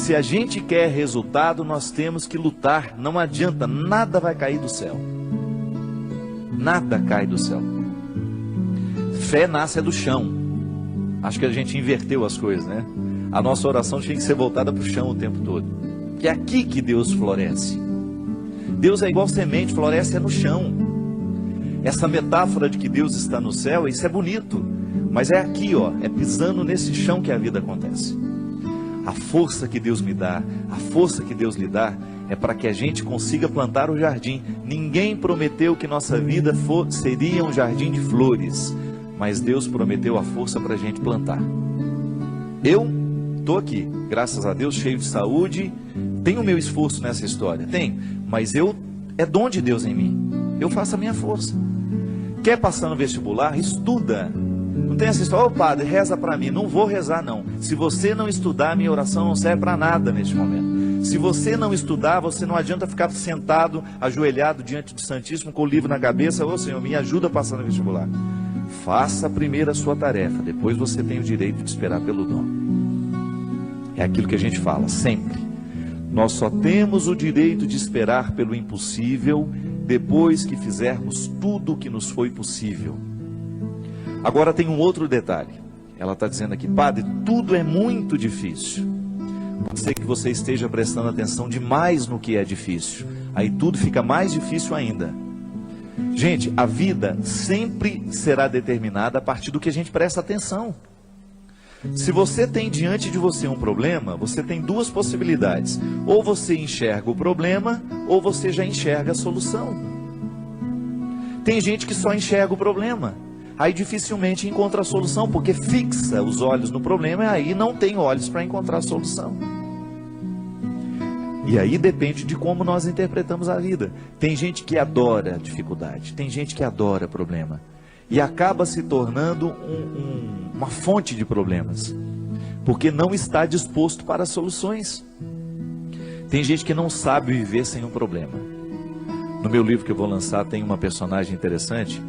Se a gente quer resultado, nós temos que lutar. Não adianta, nada vai cair do céu. Nada cai do céu. Fé nasce do chão. Acho que a gente inverteu as coisas, né? A nossa oração tinha que ser voltada para o chão o tempo todo. Que é aqui que Deus floresce. Deus é igual semente, floresce é no chão. Essa metáfora de que Deus está no céu, isso é bonito. Mas é aqui, ó, é pisando nesse chão que a vida acontece. A força que Deus me dá, a força que Deus lhe dá, é para que a gente consiga plantar o jardim. Ninguém prometeu que nossa vida seria um jardim de flores, mas Deus prometeu a força para a gente plantar. Eu estou aqui, graças a Deus, cheio de saúde, tenho o meu esforço nessa história, tem, mas é dom de Deus em mim, eu faço a minha força. Quer passar no vestibular? Estuda. Não tem essa história, ô padre, reza para mim. Não vou rezar não. Se você não estudar, minha oração não serve para nada neste momento. Se você não estudar, você não adianta ficar sentado, ajoelhado diante do Santíssimo com o livro na cabeça. Ô Senhor, me ajuda a passar no vestibular. Faça primeiro a sua tarefa, depois você tem o direito de esperar pelo dom. É aquilo que a gente fala sempre. Nós só temos o direito de esperar pelo impossível depois que fizermos tudo o que nos foi possível. Agora tem um outro detalhe. Ela está dizendo aqui, padre, tudo é muito difícil. Pode ser que você esteja prestando atenção demais no que é difícil. Aí tudo fica mais difícil ainda. Gente, a vida sempre será determinada a partir do que a gente presta atenção. Se você tem diante de você um problema, você tem duas possibilidades. Ou você enxerga o problema, ou você já enxerga a solução. Tem gente que só enxerga o problema. Aí dificilmente encontra a solução, porque fixa os olhos no problema e aí não tem olhos para encontrar a solução. E aí depende de como nós interpretamos a vida. Tem gente que adora dificuldade, tem gente que adora problema. E acaba se tornando uma fonte de problemas, porque não está disposto para soluções. Tem gente que não sabe viver sem um problema. No meu livro que eu vou lançar tem uma personagem interessante,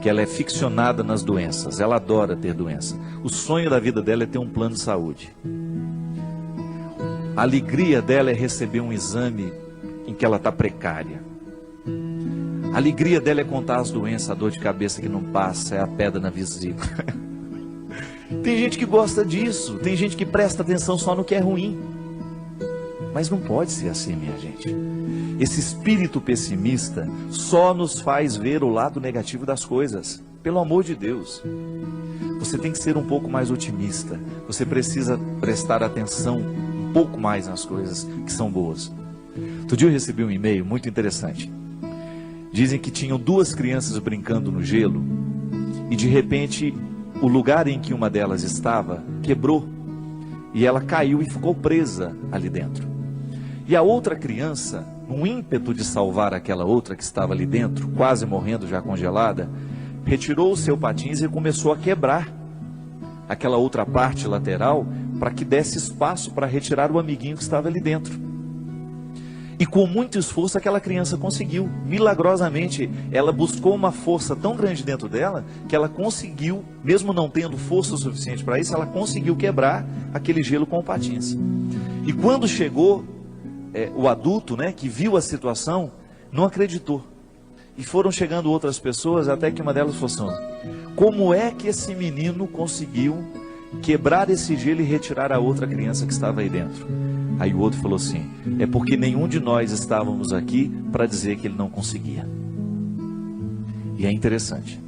que ela é ficcionada nas doenças, ela adora ter doença. O sonho da vida dela é ter um plano de saúde. A alegria dela é receber um exame em que ela está precária. A alegria dela é contar as doenças, a dor de cabeça que não passa, é a pedra na vesícula. Tem gente que gosta disso, tem gente que presta atenção só no que é ruim. Mas não pode ser assim, minha gente. Esse espírito pessimista só nos faz ver o lado negativo das coisas. Pelo amor de Deus. Você tem que ser um pouco mais otimista. Você precisa prestar atenção um pouco mais nas coisas que são boas. Outro dia eu recebi um e-mail muito interessante. Dizem que tinham duas crianças brincando no gelo e de repente o lugar em que uma delas estava quebrou e ela caiu e ficou presa ali dentro. E a outra criança, num ímpeto de salvar aquela outra que estava ali dentro, quase morrendo já congelada, retirou o seu patins e começou a quebrar aquela outra parte lateral para que desse espaço para retirar o amiguinho que estava ali dentro. E com muito esforço aquela criança conseguiu. Milagrosamente, ela buscou uma força tão grande dentro dela que ela conseguiu, mesmo não tendo força suficiente para isso, ela conseguiu quebrar aquele gelo com o patins. E quando chegou o adulto, né, que viu a situação, não acreditou. E foram chegando outras pessoas, até que uma delas falou assim: como é que esse menino conseguiu quebrar esse gelo e retirar a outra criança que estava aí dentro? Aí o outro falou assim: é porque nenhum de nós estávamos aqui para dizer que ele não conseguia. E é interessante.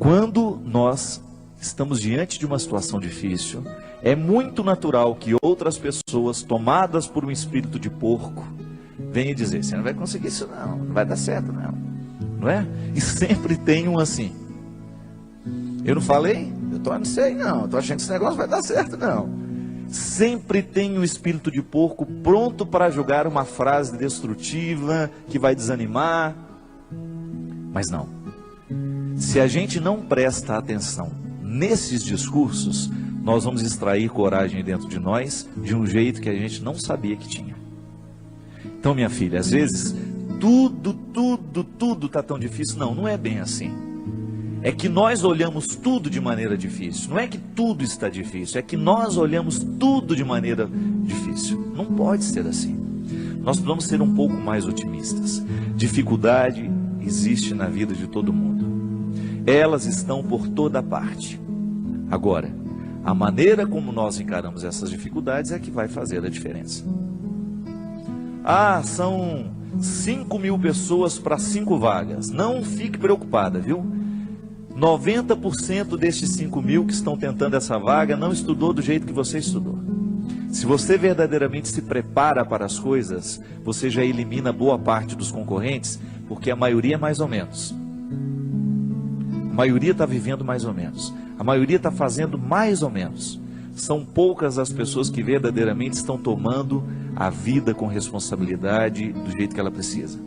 Quando nós estamos diante de uma situação difícil, é muito natural que outras pessoas, tomadas por um espírito de porco, venham dizer: você não vai conseguir isso não, não vai dar certo não, não é? E sempre tem um assim: eu não falei? Eu não sei não, estou achando que esse negócio vai dar certo não. Sempre tem um espírito de porco pronto para jogar uma frase destrutiva, que vai desanimar. Mas não. Se a gente não presta atenção nesses discursos, nós vamos extrair coragem dentro de nós de um jeito que a gente não sabia que tinha. Então, minha filha, às vezes tudo está tão difícil. Não, não é bem assim. É que nós olhamos tudo de maneira difícil. Não é que tudo está difícil, é que nós olhamos tudo de maneira difícil. difícil. Não pode ser assim. Nós precisamos ser um pouco mais otimistas. Dificuldade existe na vida de todo mundo. Elas estão por toda parte. Agora, a maneira como nós encaramos essas dificuldades é que vai fazer a diferença. São 5.000 pessoas para 5 vagas. Não fique preocupada, viu? 90% destes 5.000 que estão tentando essa vaga não estudou do jeito que você estudou. Se você verdadeiramente se prepara para as coisas, você já elimina boa parte dos concorrentes, porque a maioria é mais ou menos. A maioria está vivendo mais ou menos. A maioria está fazendo mais ou menos. São poucas as pessoas que verdadeiramente estão tomando a vida com responsabilidade do jeito que ela precisa.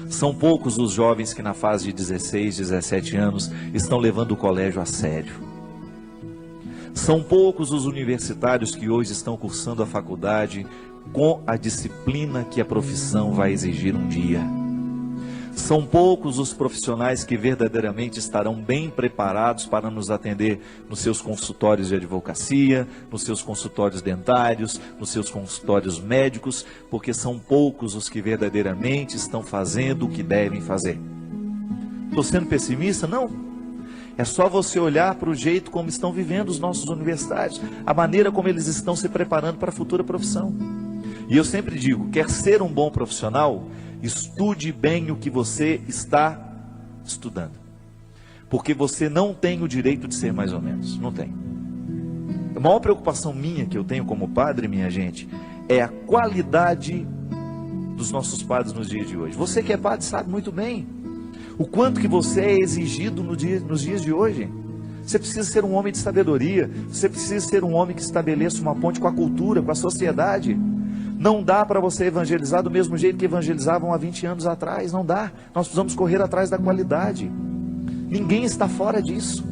São poucos os jovens que na fase de 16, 17 anos estão levando o colégio a sério. São poucos os universitários que hoje estão cursando a faculdade com a disciplina que a profissão vai exigir um dia. São poucos os profissionais que verdadeiramente estarão bem preparados para nos atender nos seus consultórios de advocacia, nos seus consultórios dentários, nos seus consultórios médicos, porque são poucos os que verdadeiramente estão fazendo o que devem fazer. Estou sendo pessimista? Não. É só você olhar para o jeito como estão vivendo os nossos universitários, a maneira como eles estão se preparando para a futura profissão. E eu sempre digo, quer ser um bom profissional, estude bem o que você está estudando. Porque você não tem o direito de ser mais ou menos. Não tem. A maior preocupação minha que eu tenho como padre, minha gente, é a qualidade dos nossos padres nos dias de hoje. Você que é padre sabe muito bem o quanto que você é exigido nos dias de hoje. Você precisa ser um homem de sabedoria. Você precisa ser um homem que estabeleça uma ponte com a cultura, com a sociedade. Não dá para você evangelizar do mesmo jeito que evangelizavam há 20 anos atrás. Não dá. Nós precisamos correr atrás da qualidade. Ninguém está fora disso.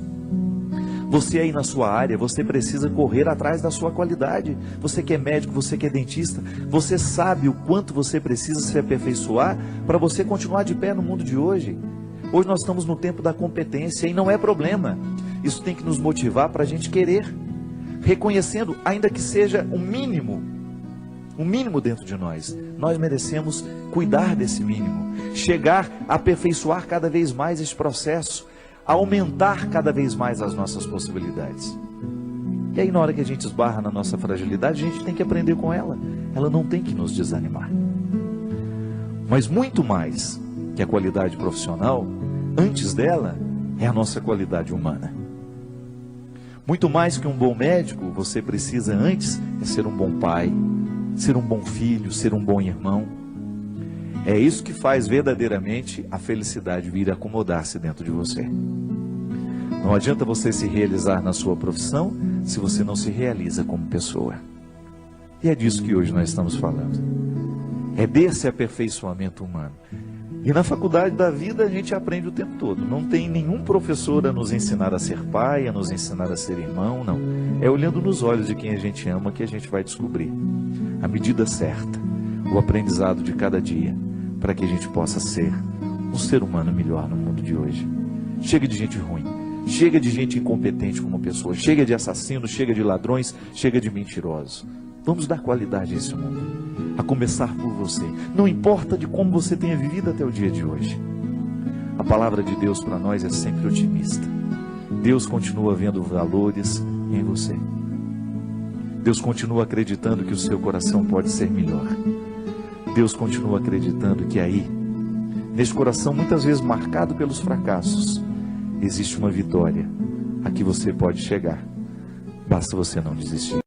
Você aí na sua área, você precisa correr atrás da sua qualidade. Você que é médico, você que é dentista, você sabe o quanto você precisa se aperfeiçoar para você continuar de pé no mundo de hoje. Hoje nós estamos no tempo da competência e não é problema. Isso tem que nos motivar para a gente querer, reconhecendo, ainda que seja o mínimo dentro de nós. Nós merecemos cuidar desse mínimo, chegar a aperfeiçoar cada vez mais esse processo, aumentar cada vez mais as nossas possibilidades. E aí na hora que a gente esbarra na nossa fragilidade, a gente tem que aprender com ela. Ela não tem que nos desanimar. Mas muito mais que a qualidade profissional, antes dela, é a nossa qualidade humana. Muito mais que um bom médico, você precisa antes é ser um bom pai, ser um bom filho, ser um bom irmão. É isso que faz verdadeiramente a felicidade vir acomodar-se dentro de você. Não adianta você se realizar na sua profissão se você não se realiza como pessoa. E é disso que hoje nós estamos falando. É desse aperfeiçoamento humano. E na faculdade da vida a gente aprende o tempo todo. Não tem nenhum professor a nos ensinar a ser pai, a nos ensinar a ser irmão, não. É olhando nos olhos de quem a gente ama que a gente vai descobrir a medida certa, o aprendizado de cada dia, para que a gente possa ser um ser humano melhor no mundo de hoje. Chega de gente ruim, chega de gente incompetente como pessoa, chega de assassinos, chega de ladrões, chega de mentirosos. Vamos dar qualidade a esse mundo, a começar por você. Não importa de como você tenha vivido até o dia de hoje. A palavra de Deus para nós é sempre otimista. Deus continua vendo valores em você. Deus continua acreditando que o seu coração pode ser melhor. Deus continua acreditando que aí, nesse coração muitas vezes marcado pelos fracassos, existe uma vitória a que você pode chegar. Basta você não desistir.